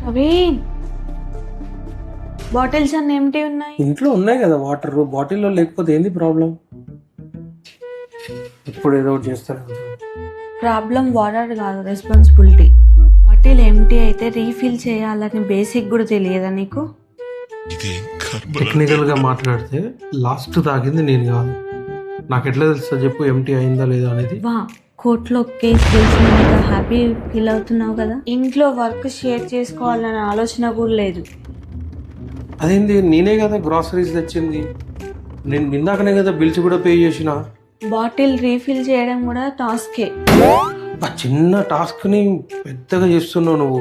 అవి బాటిల్స్ అన్ని ఏంటి ఉన్నాయి? ఇంట్లో ఉన్నాయి కదా వాటర్, బాటిల్లో లేకపోతే ఏంది ప్రాబ్లం? ఇప్పుడు ఏదో ఒకటి చేస్తాను. ప్రాబ్లం వాటర్ కాదు, రెస్పాన్సిబిలిటీ. బాటిల్ ఎంటీ అయితే రీఫిల్ చేయాలని బేసిక్ కూడా తెలియదా నీకు? టెక్నికల్ గా మాట్లాడితే లాస్ట్ తాగింది నేను కాదు. నాకు ఎట్లా తెలుస్తా చెప్పు ఎంటీ అయిందా లేదా అనేది? వా, కోర్టులో కేసు గెలిచినాక హ్యాపీ ఫీల్ అవుతున్నావు కదా. ఇంట్లో వర్క్ షేర్ చేసుకోవాలనే ఆలోచన కూడా లేదు. అదేంది, నేనే కదా గ్రాసరీస్ తెచ్చింది, నేను ఇందాకనే కదా బిల్స్ కూడా పే చేసిన. బాటిల్ రీఫిల్ చేయడం కూడా టాస్కే. ఆ చిన్న టాస్క్ ని పెద్దగా చేస్తున్నావు నువ్వు.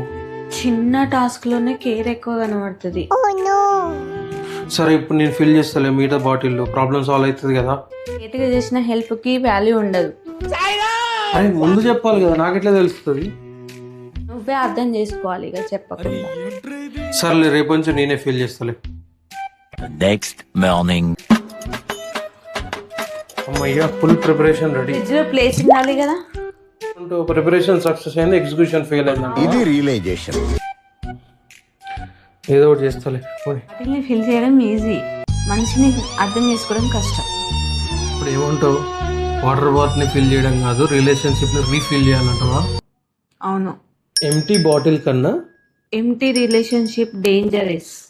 చిన్న టాస్క్ లోనే కేర్ ఎక్కువ కనబడుతుంది. సరే ఇప్పుడు నేను ఫిల్ చేస్తాలే మిగతా బాటిల్లో, ప్రాబ్లం సాల్వ్ అవుతుంది కదా. లేట్గా చేసిన హెల్ప్ కి వాల్యూ ఉండదు. అరే ముందు చెప్పాలి కదా, నాకెట్లా తెలుస్తుంది? నువ్వే అర్థం చేసుకోవాలి ఇక చెప్పకుండా. సర్లే రేపు నుంచి నేనే ఫిల్ చేస్తాలే. Next morning. అమ్మయ్యా, ఫుల్ ప్రిపరేషన్ రెడీ. ఫ్రిడ్జ్ లో ప్లేస్ ఉండాలి కదా. ప్రిపరేషన్ సక్సెస్ అయింది, ఎగ్జిక్యూషన్ ఫెయిల్ అయింది. ఇది రియలైజేషన్. ఏదో ఒకటి చేస్తాలే. వాటిని ఫిల్ చేయడం ఈజీ, మనిషిని అర్థం చేసుకోవడం కష్టం. ఇప్పుడు ఏమంటావు? వాటర్ బాటిల్ని ఫిల్ చేయడం కాదు, రిలేషన్షిప్ని రీఫిల్ చేయాలంటావా? అవును, ఎంటీ బాటిల్ కన్నా ఎంటీ రిలేషన్షిప్ డేంజరస్.